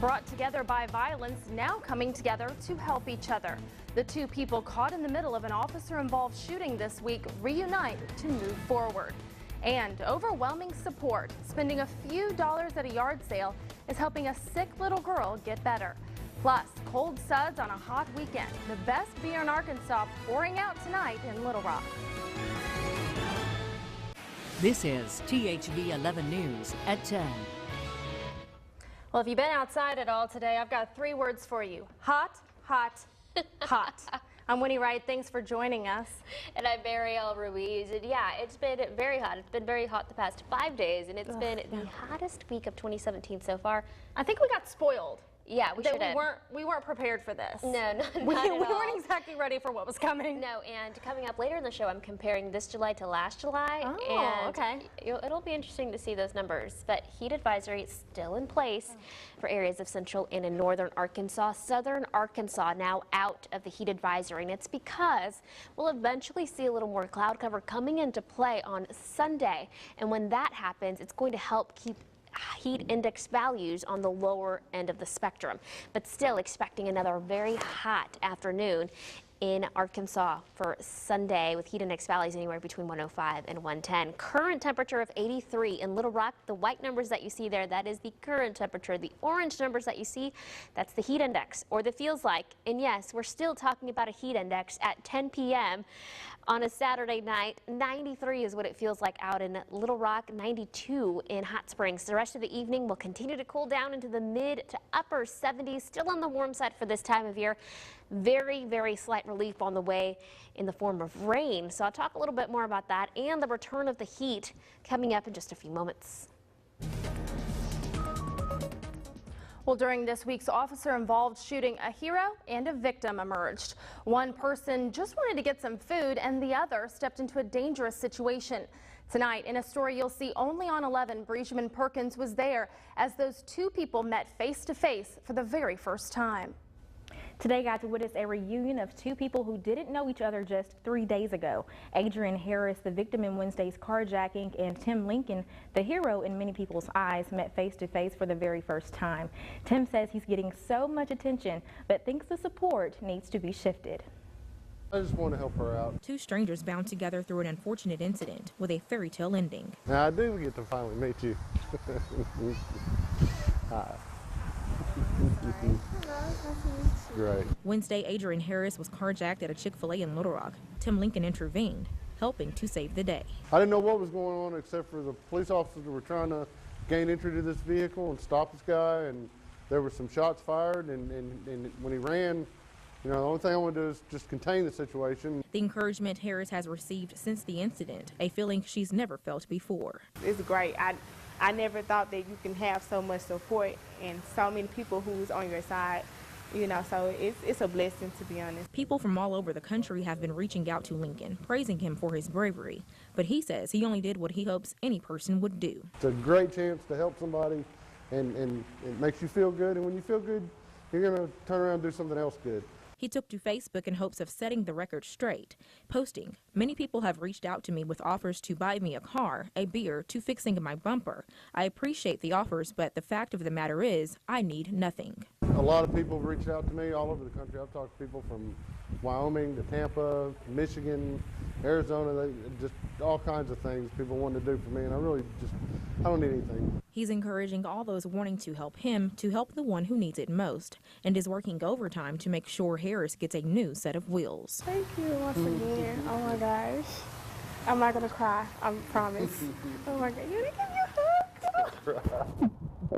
Brought together by violence, now coming together to help each other. The two people caught in the middle of an officer-involved shooting this week reunite to move forward. And overwhelming support, spending a few dollars at a yard sale, is helping a sick little girl get better. Plus, cold suds on a hot weekend. The best beer in Arkansas pouring out tonight in Little Rock. This is THV11 News at 10. Well, if you've been outside at all today, I've got 3 words for you. Hot, hot, hot. I'm Winnie Wright. Thanks for joining us. And I'm Marielle Ruiz. And yeah, it's been very hot. It's been very hot the past 5 days, and it's been the hottest week of 2017 so far. I think we got spoiled. Yeah, we should have. We weren't prepared for this. No, not at all. We weren't exactly ready for what was coming. No, and coming up later in the show, I'm comparing this July to last July. Oh, and okay. It'll be interesting to see those numbers. But heat advisory is still in place for areas of central and in northern Arkansas. Southern Arkansas now out of the heat advisory, and it's because we'll eventually see a little more cloud cover coming into play on Sunday. And when that happens, it's going to help keep heat index values on the lower end of the spectrum, but still expecting another very hot afternoon in Arkansas for Sunday with heat index values anywhere between 105 and 110. Current temperature of 83 in Little Rock. The white numbers that you see there, that is the current temperature. The orange numbers that you see, that's the heat index, or the feels like. And yes, we're still talking about a heat index at 10 p.m. on a Saturday night. 93 is what it feels like out in Little Rock, 92 in Hot Springs. The rest of the evening will continue to cool down into the mid to upper 70s, still on the warm side for this time of year. Very, very slight relief on the way in the form of rain. So I'll talk a little bit more about that and the return of the heat coming up in just a few moments. Well, during this week's officer-involved shooting, a hero and a victim emerged. One person just wanted to get some food, and the other stepped into a dangerous situation. Tonight, in a story you'll see only on 11, Breachman Perkins was there as those two people met face-to-face for the very first time. Today got to witness a reunion of two people who didn't know each other just 3 days ago. Adrian Harris, the victim in Wednesday's carjacking, and Tim Lincoln, the hero in many people's eyes, met face to face for the very first time. Tim says he's getting so much attention, but thinks the support needs to be shifted. I just want to help her out. Two strangers bound together through an unfortunate incident with a fairy tale ending. Now I do get to finally meet you. Hi. Great. Wednesday, Adrian Harris was carjacked at a Chick-fil-A in Little Rock. Tim Lincoln intervened, helping to save the day. I didn't know what was going on except for the police officers were trying to gain entry to this vehicle and stop this guy, and there were some shots fired, and when he ran, you know, the only thing I want to do is just contain the situation. The encouragement Harris has received since the incident, a feeling she's never felt before. It's great. I never thought that you can have so much support and so many people who's on your side, you know, so it's a blessing, to be honest. People from all over the country have been reaching out to Lincoln, praising him for his bravery. But he says he only did what he hopes any person would do. It's a great chance to help somebody, and it makes you feel good, and when you feel good, you're going to turn around and do something else good. He took to Facebook in hopes of setting the record straight, posting, "Many people have reached out to me with offers to buy me a car, a beer, to fixing my bumper. I appreciate the offers, but the fact of the matter is, I need nothing." A lot of people have reached out to me all over the country. I've talked to people from Wyoming to Tampa, Michigan, Arizona, just all kinds of things people want to do for me, and I don't need anything. He's encouraging all those wanting to help him to help the one who needs it most, and is working overtime to make sure Harris gets a new set of wheels. Thank you once again. Oh my gosh. I'm not going to cry, I promise. Oh my God, you give me a hug.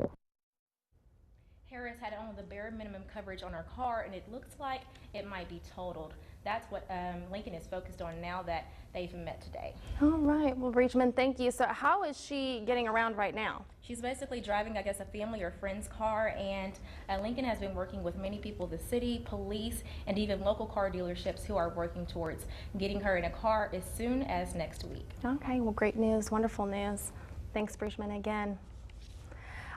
Harris had only the bare minimum coverage on her car, and it looks like it might be totaled. That's what Lincoln is focused on now that they've met today. All right. Well, Breachman, thank you. So how is she getting around right now? She's basically driving, I guess, a family or friend's car, and Lincoln has been working with many people, the city, police, and even local car dealerships who are working towards getting her in a car as soon as next week. Okay. Well, great news. Wonderful news. Thanks, Breachman, again.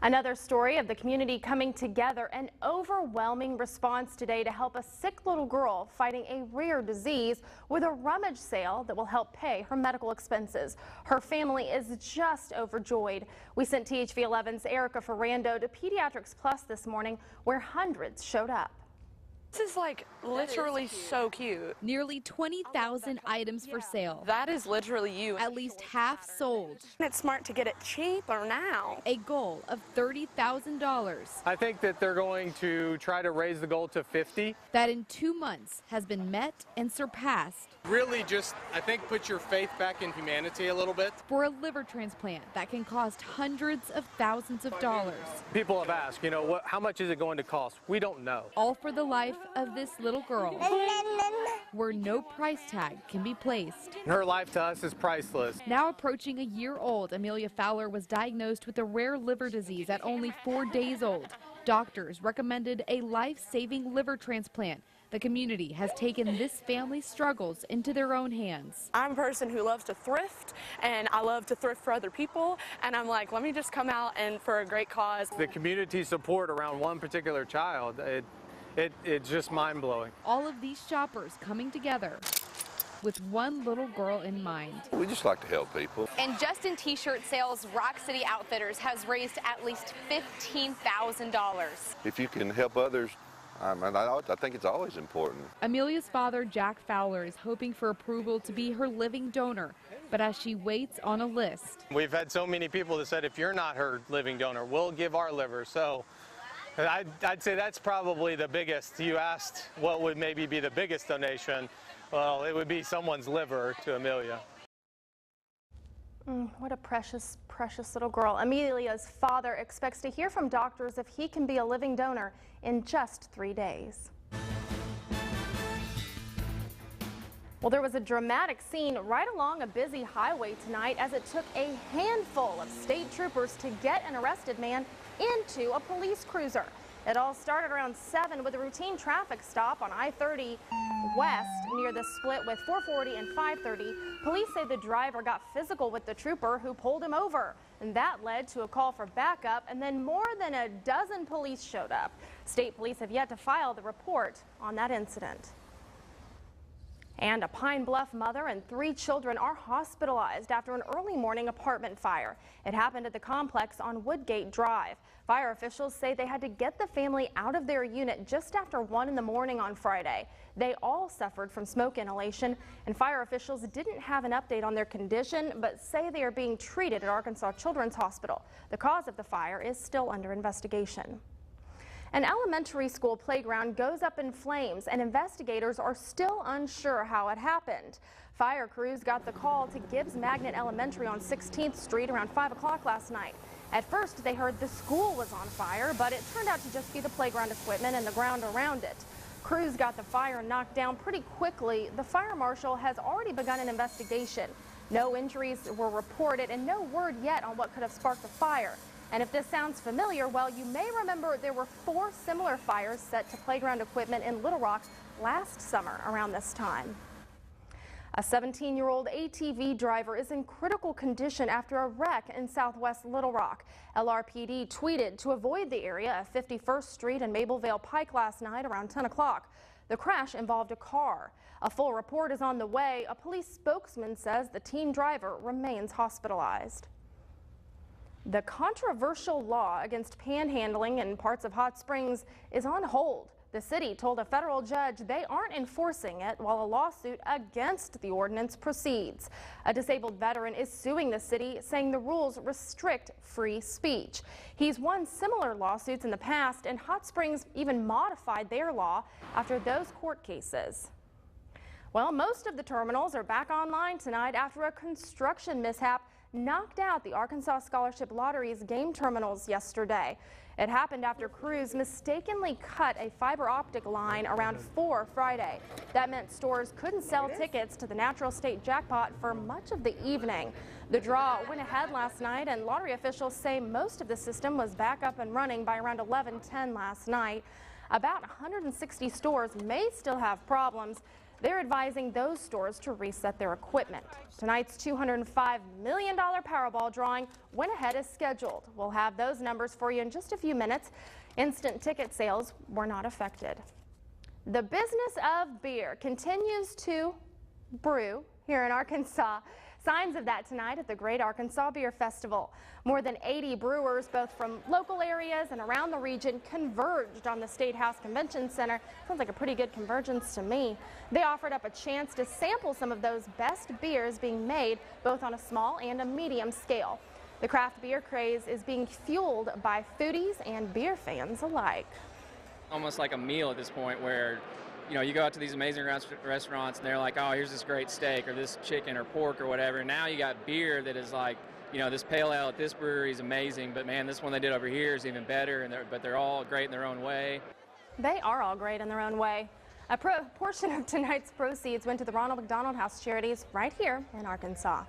Another story of the community coming together, an overwhelming response today to help a sick little girl fighting a rare disease with a rummage sale that will help pay her medical expenses. Her family is just overjoyed. We sent THV11's Erica Ferrando to Pediatrics Plus this morning, where hundreds showed up. This is like literally so cute. Nearly 20,000 items for sale. That is literally you. At least half sold. It's smart to get it cheaper now. A goal of $30,000. I think that they're going to try to raise the goal to 50. That in 2 months has been met and surpassed. Really just, I think, put your faith back in humanity a little bit. For a liver transplant that can cost hundreds of thousands of dollars. People have asked, you know, how much is it going to cost? We don't know. All for the life of this little girl, where no price tag can be placed. Her life to us is priceless. Now approaching a year old, Amelia Fowler was diagnosed with a rare liver disease at only 4 days old. Doctors recommended a life-saving liver transplant. The community has taken this family's struggles into their own hands. I'm a person who loves to thrift, and I love to thrift for other people, and I'm like, let me just come out and for a great cause. The community support around one particular child, it's just mind-blowing. All of these shoppers coming together with one little girl in mind. We just like to help people. And just in t-shirt sales, Rock City Outfitters has raised at least $15,000. If you can help others, I think it's always important. Amelia's father, Jack Fowler, is hoping for approval to be her living donor, but as she waits on a list. We've had so many people that said, if you're not her living donor, we'll give our liver. So I'd say that's probably the biggest. You asked what would maybe be the biggest donation. Well, it would be someone's liver to Amelia. What a precious, precious little girl. Amelia's father expects to hear from doctors if he can be a living donor in just 3 days. Well, there was a dramatic scene right along a busy highway tonight as it took a handful of state troopers to get an arrested man into a police cruiser. It all started around 7 with a routine traffic stop on I-30 West near the split with 440 and 530. Police say the driver got physical with the trooper who pulled him over, and that led to a call for backup, and then more than a dozen police showed up. State police have yet to file the report on that incident. And a Pine Bluff mother and 3 children are hospitalized after an early morning apartment fire. It happened at the complex on Woodgate Drive. Fire officials say they had to get the family out of their unit just after 1 in the morning on Friday. They all suffered from smoke inhalation, and fire officials didn't have an update on their condition, but say they are being treated at Arkansas Children's Hospital. The cause of the fire is still under investigation. An elementary school playground goes up in flames, and investigators are still unsure how it happened. Fire crews got the call to Gibbs Magnet Elementary on 16th Street around 5 o'clock last night. At first, they heard the school was on fire, but it turned out to just be the playground equipment and the ground around it. Crews got the fire knocked down pretty quickly. The fire marshal has already begun an investigation. No injuries were reported and no word yet on what could have sparked the fire. And if this sounds familiar, well, you may remember there were 4 similar fires set to playground equipment in Little Rock last summer around this time. A 17-year-old ATV driver is in critical condition after a wreck in southwest Little Rock. LRPD tweeted to avoid the area of 51st Street and Mablevale Pike last night around 10 o'clock. The crash involved a car. A full report is on the way. A police spokesman says the teen driver remains hospitalized. The controversial law against panhandling in parts of Hot Springs is on hold. The city told a federal judge they aren't enforcing it while a lawsuit against the ordinance proceeds. A disabled veteran is suing the city, saying the rules restrict free speech. He's won similar lawsuits in the past, and Hot Springs even modified their law after those court cases. Well, most of the terminals are back online tonight after a construction mishap knocked out the Arkansas Scholarship Lottery's game terminals yesterday. It happened after crews mistakenly cut a fiber optic line around 4 Friday. That meant stores couldn't sell tickets to the Natural State Jackpot for much of the evening. The draw went ahead last night, and lottery officials say most of the system was back up and running by around 11:10 last night. About 160 stores may still have problems. They're advising those stores to reset their equipment. Tonight's $205 million Powerball drawing went ahead as scheduled. We'll have those numbers for you in just a few minutes. Instant ticket sales were not affected. The business of beer continues to brew here in Arkansas. Signs of that tonight at the Great Arkansas Beer Festival. More than 80 brewers, both from local areas and around the region, converged on the State House Convention Center. Sounds like a pretty good convergence to me. They offered up a chance to sample some of those best beers being made, both on a small and a medium scale. The craft beer craze is being fueled by foodies and beer fans alike. Almost like a meal at this point where, you know, you go out to these amazing restaurants and they're like, oh, here's this great steak or this chicken or pork or whatever. And now you got beer that is like, you know, this pale ale at this brewery is amazing, but man, this one they did over here is even better. But they're all great in their own way. They are all great in their own way. A portion of tonight's proceeds went to the Ronald McDonald House Charities right here in Arkansas.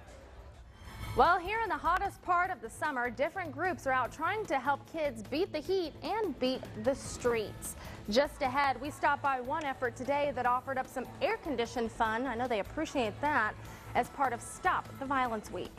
Well, here in the hottest part of the summer, different groups are out trying to help kids beat the heat and beat the streets. Just ahead, we stopped by one effort today that offered up some air-conditioned fun. I know they appreciate that as part of Stop the Violence Week.